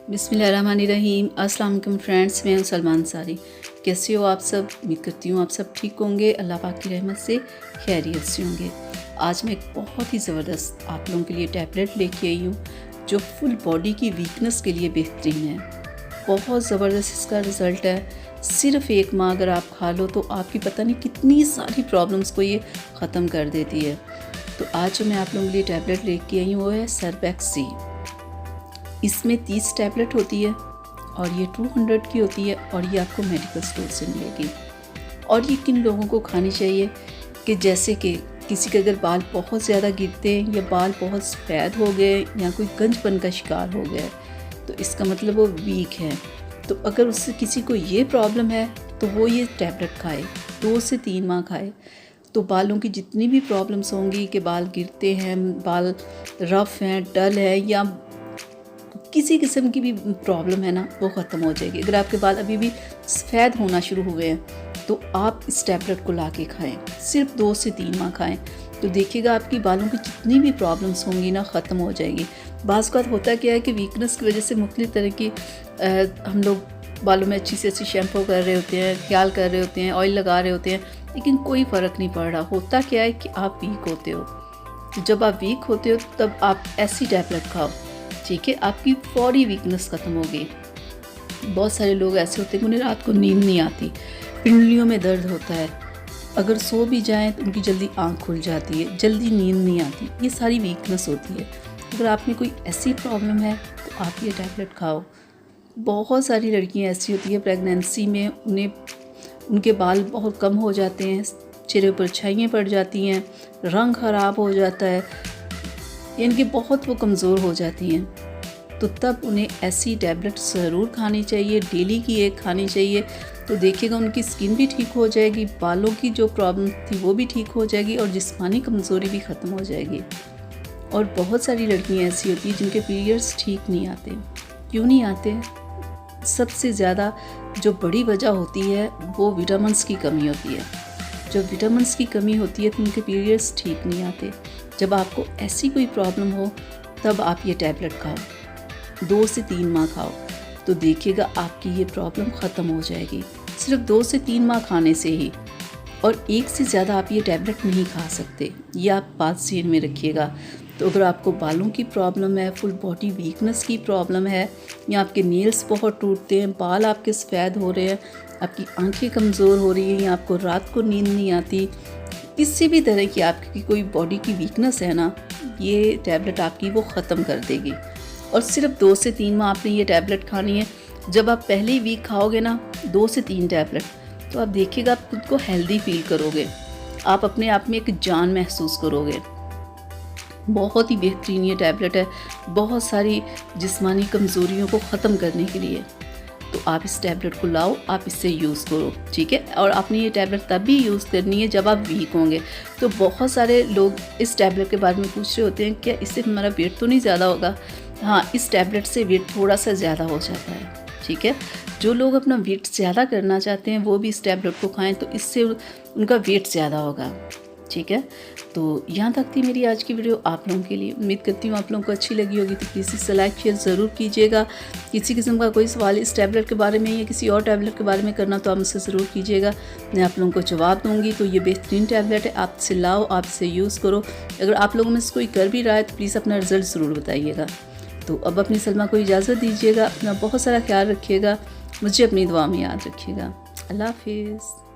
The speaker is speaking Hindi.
बिस्मिल्लाहिर्रहमानिर्रहीम। अस्सलाम वालेकुम फ्रेंड्स, मैं हूं सलमान सारी। कैसे हो आप सब? उम्मीद करती हूँ आप सब ठीक होंगे, अल्लाह पाक की रहमत से खैरियत से होंगे। आज मैं एक बहुत ही ज़बरदस्त आप लोगों के लिए टैबलेट लेके आई हूँ जो फुल बॉडी की वीकनेस के लिए बेहतरीन है। बहुत ज़बरदस्त इसका रिज़ल्ट है। सिर्फ एक माह अगर आप खा लो तो आपकी पता नहीं कितनी सारी प्रॉब्लम्स को ये ख़त्म कर देती है। तो आज जो मैं आप लोगों के लिए टैबलेट लेके आई हूँ वो है सर्बैक्सी। इसमें 30 टैबलेट होती है और ये 200 की होती है और ये आपको मेडिकल स्टोर से मिलेगी। और ये किन लोगों को खानी चाहिए कि जैसे कि किसी के अगर बाल बहुत ज़्यादा गिरते हैं या बाल बहुत सफ़ेद हो गए या कोई गंजपन का शिकार हो गया है तो इसका मतलब वो वीक है। तो अगर उससे किसी को ये प्रॉब्लम है तो वो ये टैबलेट खाए, 2 से 3 माह खाए। तो बालों की जितनी भी प्रॉब्लम्स होंगी कि बाल गिरते हैं, बाल रफ़ हैं, डल है या किसी किस्म की भी प्रॉब्लम है ना, वो ख़त्म हो जाएगी। अगर आपके बाल अभी भी सफ़ेद होना शुरू हुए हैं तो आप इस टैबलेट को ला के खाएँ, सिर्फ 2 से 3 माह खाएँ तो देखिएगा आपकी बालों की जितनी भी प्रॉब्लम्स होंगी ना ख़त्म हो जाएगी। बाज़ औक़ात होता क्या है कि वीकनेस की वजह से मुख्तलिफ़ तरह की हम लोग बालों में अच्छी से अच्छी शैम्पू कर रहे होते हैं, ख्याल कर रहे होते हैं, ऑयल लगा रहे होते हैं, लेकिन कोई फ़र्क नहीं पड़ रहा। होता क्या है कि आप वीक होते हो। तो जब आप वीक होते हो तब आप ऐसी टैबलेट खाओ, ठीक है, आपकी फौरी वीकनेस ख़त्म होगी। बहुत सारे लोग ऐसे होते हैं कि उन्हें रात को नींद नहीं आती, पिंडलियों में दर्द होता है, अगर सो भी जाएं तो उनकी जल्दी आंख खुल जाती है, जल्दी नींद नहीं आती। ये सारी वीकनेस होती है। अगर आप में कोई ऐसी प्रॉब्लम है तो आप ये टैबलेट खाओ। बहुत सारी लड़कियां ऐसी होती है प्रेगनेंसी में उनके बाल बहुत कम हो जाते हैं, चेहरे पर छाइयाँ पड़ जाती हैं, रंग ख़राब हो जाता है, यानी कि बहुत वो कमज़ोर हो जाती हैं। तो तब उन्हें ऐसी टैबलेट ज़रूर खानी चाहिए, डेली की एक खानी चाहिए। तो देखिएगा उनकी स्किन भी ठीक हो जाएगी, बालों की जो प्रॉब्लम थी वो भी ठीक हो जाएगी और जिस्मानी कमज़ोरी भी ख़त्म हो जाएगी। और बहुत सारी लड़कियां ऐसी होती हैं जिनके पीरियड्स ठीक नहीं आते। क्यों नहीं आते? सबसे ज़्यादा जो बड़ी वजह होती है वो विटामिन्स की कमी होती है। जब विटामिन्स की कमी होती है तो उनके पीरियड्स ठीक नहीं आते। जब आपको ऐसी कोई प्रॉब्लम हो तब आप ये टैबलेट खाओ, 2 से 3 माह खाओ तो देखिएगा आपकी ये प्रॉब्लम ख़त्म हो जाएगी। सिर्फ 2 से 3 माह खाने से ही। और एक से ज़्यादा आप ये टैबलेट नहीं खा सकते, ये आप बात ज़हन में रखिएगा। तो अगर आपको बालों की प्रॉब्लम है, फुल बॉडी वीकनेस की प्रॉब्लम है या आपके नेल्स बहुत टूटते हैं, बाल आपके सफ़ेद हो रहे हैं, आपकी आंखें कमज़ोर हो रही हैं या आपको रात को नींद नहीं आती, किसी भी तरह की आपकी कोई बॉडी की वीकनेस है ना, ये टैबलेट आपकी वो ख़त्म कर देगी। और सिर्फ 2 से 3 माह आपने ये टैबलेट खानी है। जब आप पहले ही वीक खाओगे ना 2 से 3 टैबलेट तो आप देखिएगा आप खुद को हेल्दी फील करोगे, आप अपने आप में एक जान महसूस करोगे। बहुत ही बेहतरीन ये टैबलेट है, बहुत सारी जिस्मानी कमज़ोरियों को ख़त्म करने के लिए। तो आप इस टैबलेट को लाओ, आप इससे यूज़ करो, ठीक है। और आपने ये टैबलेट तब भी यूज़ करनी है जब आप वीक होंगे। तो बहुत सारे लोग इस टैबलेट के बारे में पूछ रहे होते हैं क्या इससे हमारा वेट तो नहीं ज़्यादा होगा? हाँ, इस टैबलेट से वेट थोड़ा सा ज़्यादा हो जाता है, ठीक है। जो लोग अपना वेट ज़्यादा करना चाहते हैं वो भी इस टैबलेट को खाएँ तो इससे उनका वेट ज़्यादा होगा, ठीक है। तो यहाँ तक थी मेरी आज की वीडियो आप लोगों के लिए। उम्मीद करती हूँ आप लोगों को अच्छी लगी होगी। तो प्लीज़ इसे लाइक शेयर ज़रूर कीजिएगा। किसी किस्म का कोई सवाल इस टैबलेट के बारे में या किसी और टैबलेट के बारे में करना तो आप मुझसे ज़रूर कीजिएगा, मैं आप लोगों को जवाब दूँगी। तो ये बेहतरीन टैबलेट है, आप इसे लाओ, आप इसे यूज़ करो। अगर आप लोगों में से कोई कर भी रहा है तो प्लीज़ अपना रिज़ल्ट ज़रूर बताइएगा। तो अब अपनी सलमा को इजाज़त दीजिएगा, अपना बहुत सारा ख्याल रखिएगा, मुझे अपनी दुआ में याद रखिएगा। अल्लाह हाफिज़।